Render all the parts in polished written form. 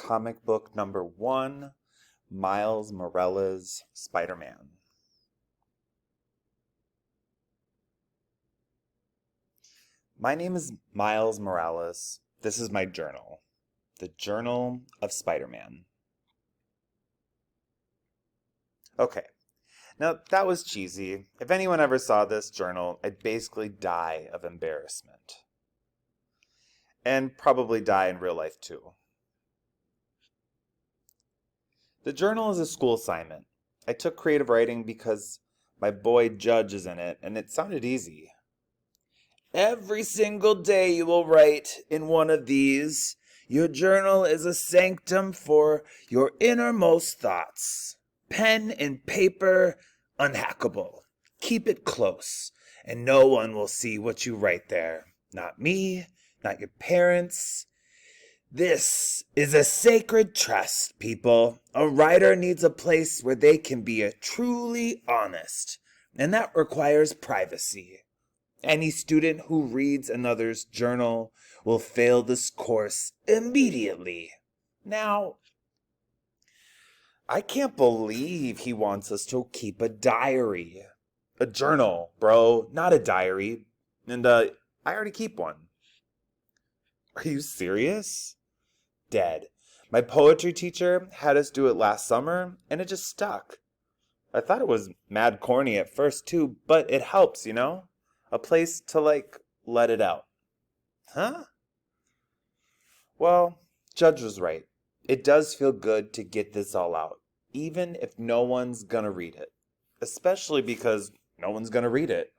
comic book number 1, Miles Morales' Spider-Man. My name is Miles Morales. This is my journal, the Journal of Spider-Man. Okay, now that was cheesy. If anyone ever saw this journal, I'd basically die of embarrassment. And probably die in real life too. The journal is a school assignment. I took creative writing because my boy Judge is in it, and it sounded easy. Every single day you will write in one of these. Your journal is a sanctum for your innermost thoughts. Pen and paper, unhackable. Keep it close, and no one will see what you write there. Not me, not your parents. This is a sacred trust, people. A writer needs a place where they can be truly honest, and that requires privacy. Any student who reads another's journal will fail this course immediately. Now, I can't believe he wants us to keep a diary. A journal, bro, not a diary. And I already keep one. Are you serious? Dead. My poetry teacher had us do it last summer, and it just stuck. I thought it was mad corny at first, too, but it helps, A place to, let it out. Huh? Well, Judge was right. It does feel good to get this all out, even if no one's gonna read it. Especially because no one's gonna read it.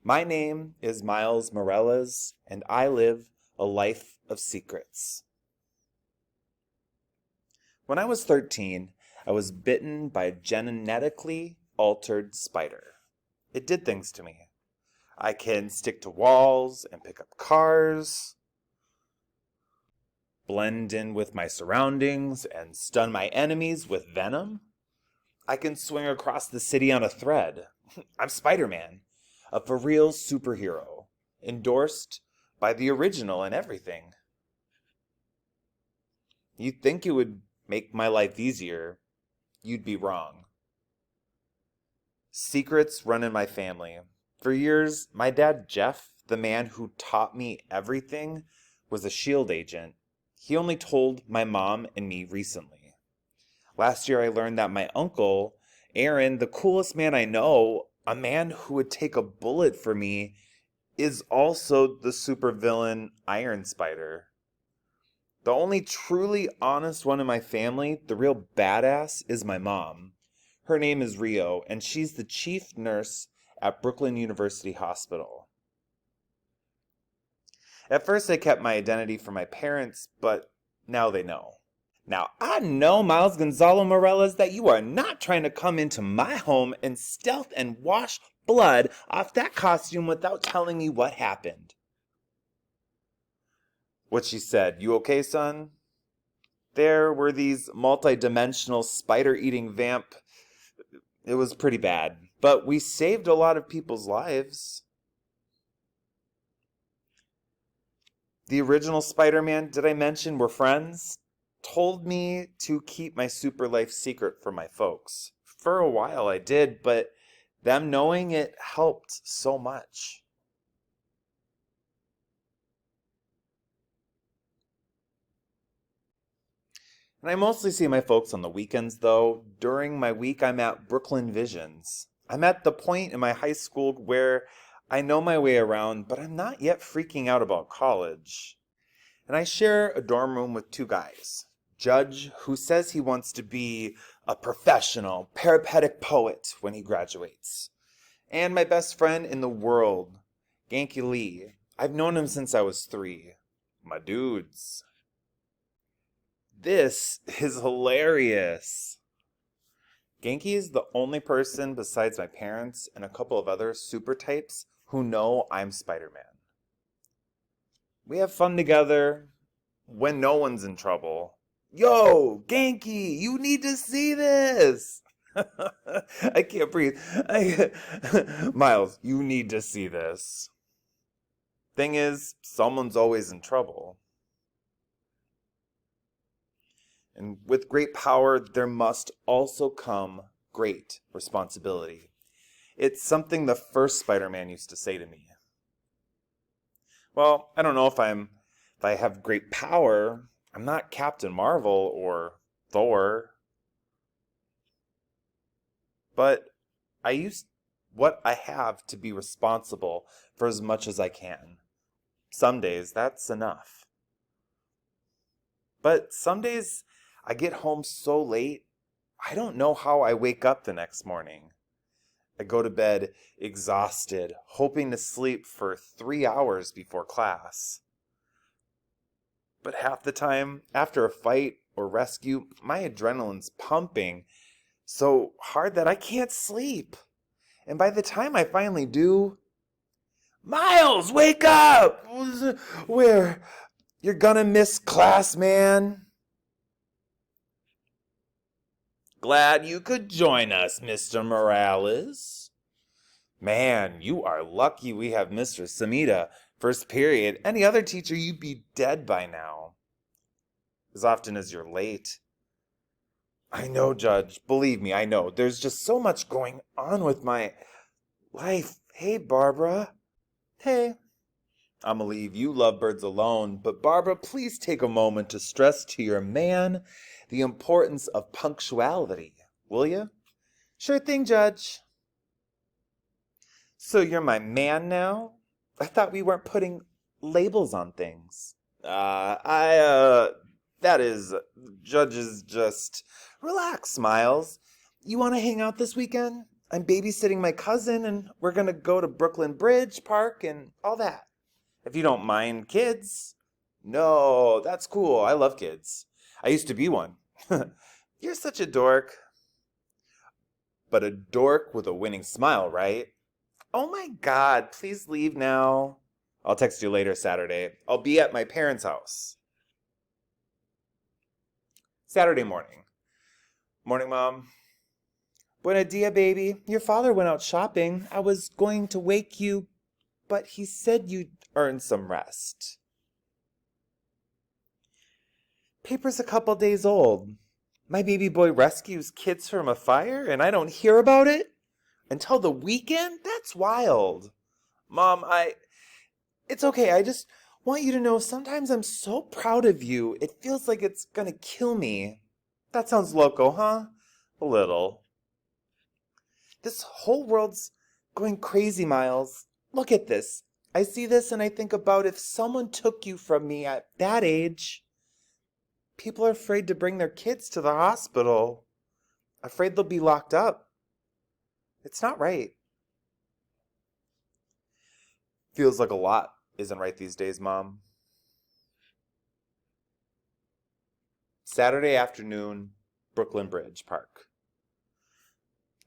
My name is Miles Morales, and I live a life of secrets. When I was 13, I was bitten by a genetically altered spider. It did things to me. I can stick to walls and pick up cars, blend in with my surroundings and stun my enemies with venom. I can swing across the city on a thread. I'm Spider-Man, a for real superhero, endorsed by the original and everything. You'd think it would make my life easier. You'd be wrong. Secrets run in my family. For years, my dad, Jeff, the man who taught me everything, was a SHIELD agent. He only told my mom and me recently. Last year, I learned that my uncle, Aaron, the coolest man I know, a man who would take a bullet for me, is also the supervillain Iron Spider. The only truly honest one in my family, the real badass, is my mom. Her name is Rio, and she's the chief nurse at Brooklyn University Hospital. At first, I kept my identity from my parents, but now they know. Now, I know, Miles Gonzalo Morales, that you are not trying to come into my home and stealth and wash blood off that costume without telling me what happened. What she said, you okay, son? There were these multi-dimensional spider-eating vamp. It was pretty bad, but we saved a lot of people's lives. The original Spider-Man, did I mention, we're friends? Told me to keep my super life secret from my folks. For a while I did, but them knowing it helped so much. And I mostly see my folks on the weekends, though. During my week, I'm at Brooklyn Visions. I'm at the point in my high school where I know my way around, but I'm not yet freaking out about college. And I share a dorm room with 2 guys. Judge, who says he wants to be a professional peripatetic poet when he graduates. And my best friend in the world, Genki Lee. I've known him since I was 3. My dudes. This is hilarious. Genki is the only person besides my parents and a couple of other super types who know I'm Spider-Man. We have fun together when no one's in trouble. Yo, Genki, you need to see this. I can't breathe. Miles, you need to see this. Thing is, someone's always in trouble. And with great power, there must also come great responsibility. It's something the first Spider-Man used to say to me. Well, I don't know if I have great power. I'm not Captain Marvel or Thor. But I use what I have to be responsible for as much as I can. Some days that's enough. But some days I get home so late, I don't know how I wake up the next morning. I go to bed exhausted, hoping to sleep for 3 hours before class. But half the time, after a fight or rescue, my adrenaline's pumping so hard that I can't sleep. And by the time I finally do, Miles, wake up! Where? You're gonna miss class, man. Glad you could join us, Mr. Morales. Man, you are lucky we have Mr. Samita. First period. Any other teacher, you'd be dead by now. As often as you're late. I know, Judge. Believe me, I know. There's just so much going on with my life. Hey, Barbara. Hey. I'ma leave you lovebirds alone, but Barbara, please take a moment to stress to your man the importance of punctuality, will you? Sure thing, Judge. So you're my man now? I thought we weren't putting labels on things. That is, Judge is just... Relax, Miles. You want to hang out this weekend? I'm babysitting my cousin, and we're going to go to Brooklyn Bridge Park and all that. If you don't mind kids. No, that's cool. I love kids. I used to be one. You're such a dork. But a dork with a winning smile, right? Oh my God, please leave now. I'll text you later Saturday. I'll be at my parents' house. Saturday morning. Morning, Mom. Buena dia, baby. Your father went out shopping. I was going to wake you, but he said you'd earn some rest. Paper's a couple days old. My baby boy rescues kids from a fire, and I don't hear about it until the weekend? That's wild. Mom, it's okay. I just want you to know sometimes I'm so proud of you. It feels like it's gonna kill me. That sounds loco, huh? A little. This whole world's going crazy, Miles. Look at this. I see this and I think about if someone took you from me at that age. People are afraid to bring their kids to the hospital. Afraid they'll be locked up. It's not right. Feels like a lot isn't right these days, Mom. Saturday afternoon, Brooklyn Bridge Park.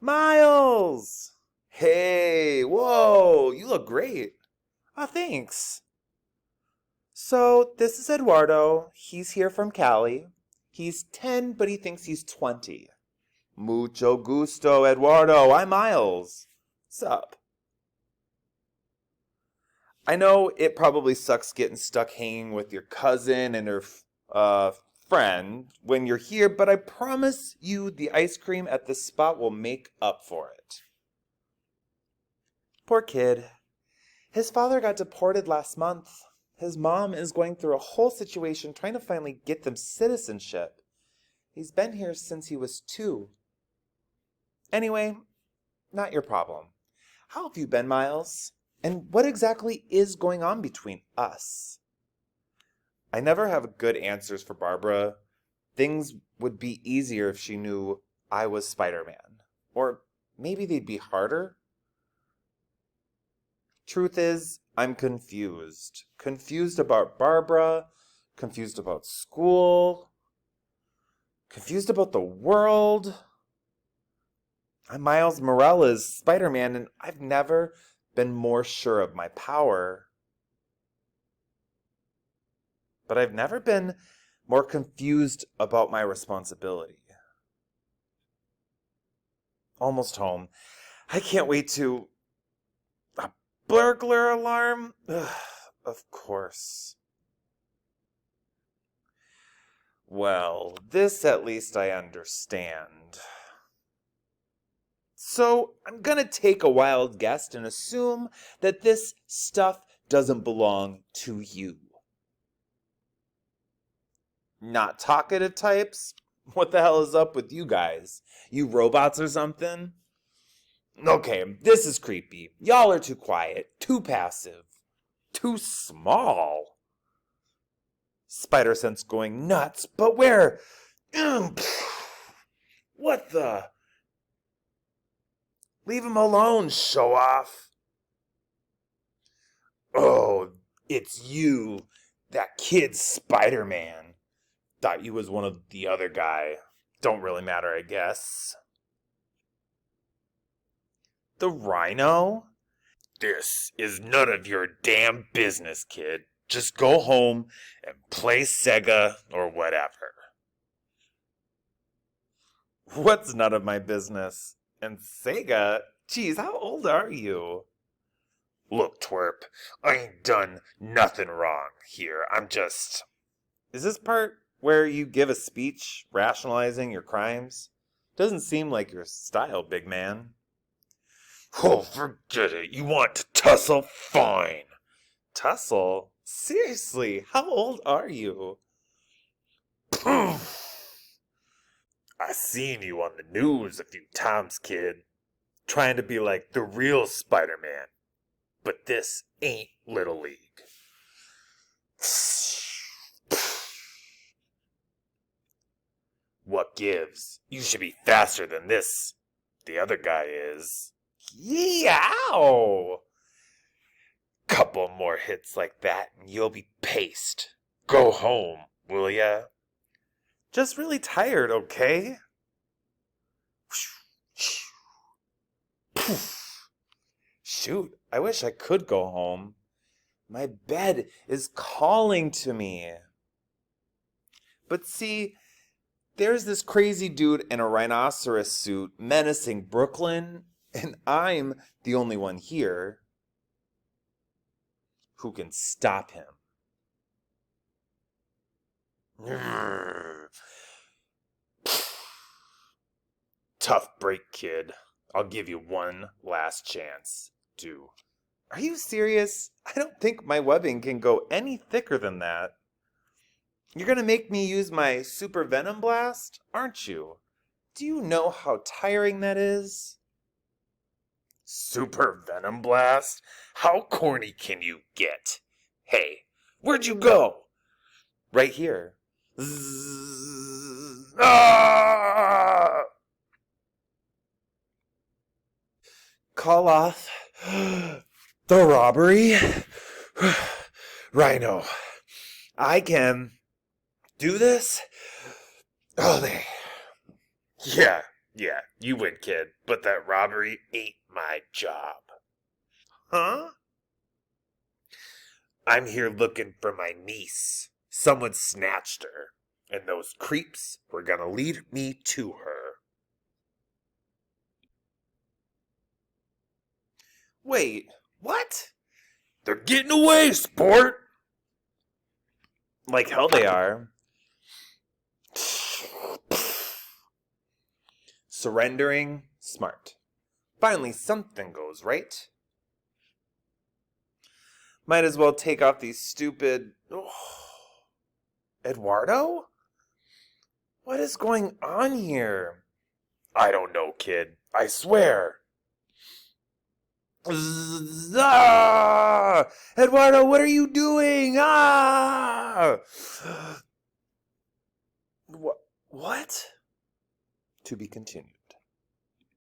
Miles! Hey, whoa, you look great. Oh, thanks. So, this is Eduardo. He's here from Cali. He's 10, but he thinks he's 20. Mucho gusto, Eduardo. I'm Miles. Sup? I know it probably sucks getting stuck hanging with your cousin and her friend when you're here, but I promise you the ice cream at this spot will make up for it. Poor kid. His father got deported last month. His mom is going through a whole situation trying to finally get them citizenship. He's been here since he was 2. Anyway, not your problem. How have you been, Miles? And what exactly is going on between us? I never have good answers for Barbara. Things would be easier if she knew I was Spider-Man. Or maybe they'd be harder. Truth is, I'm confused. Confused about Barbara, confused about school, confused about the world. I'm Miles Morales, Spider-Man, and I've never been more sure of my power. But I've never been more confused about my responsibility. Almost home. I can't wait to... A burglar alarm? Ugh, of course. Well, this at least I understand. So I'm gonna take a wild guess and assume that this stuff doesn't belong to you. Not talkative types? What the hell is up with you guys? You robots or something? Okay, this is creepy. Y'all are too quiet, too passive, too small. Spider sense going nuts, but where? What the? Leave him alone, show off. Oh, it's you, that kid Spider-Man. Thought you was one of the other guy. Don't really matter, I guess. The Rhino? This is none of your damn business, kid. Just go home and play Sega or whatever. What's none of my business? And Sega? Geez, how old are you? Look, twerp, I ain't done nothing wrong here. I'm just... Is this part where you give a speech rationalizing your crimes? Doesn't seem like your style, big man. Oh, forget it. You want to tussle? Fine. Tussle? Seriously, how old are you? I seen you on the news a few times, kid. Trying to be like the real Spider-Man. But this ain't Little League. What gives? You should be faster than this. The other guy is. Yow! Couple more hits like that and you'll be paced. Go home, will ya? Just really tired, okay? Shoot, I wish I could go home. My bed is calling to me. But see, there's this crazy dude in a rhinoceros suit menacing Brooklyn, and I'm the only one here who can stop him. Tough break, kid. I'll give you one last chance. Are you serious? I don't think my webbing can go any thicker than that. You're gonna make me use my super venom blast, aren't you? Do you know how tiring that is? Super venom blast? How corny can you get? Hey, where'd you go? Right here. Zzz, ah! Call off the robbery. Rhino, I can do this all day. Yeah, you win, kid. But that robbery ain't my job. Huh? I'm here looking for my niece. Someone snatched her, and those creeps were gonna lead me to her. Wait, what? They're getting away, sport! Like hell they are. Surrendering, smart. Finally, something goes right. Might as well take off these stupid... Eduardo? What is going on here? I don't know, kid. I swear. Ah! Eduardo, what are you doing? Ah! What? To be continued.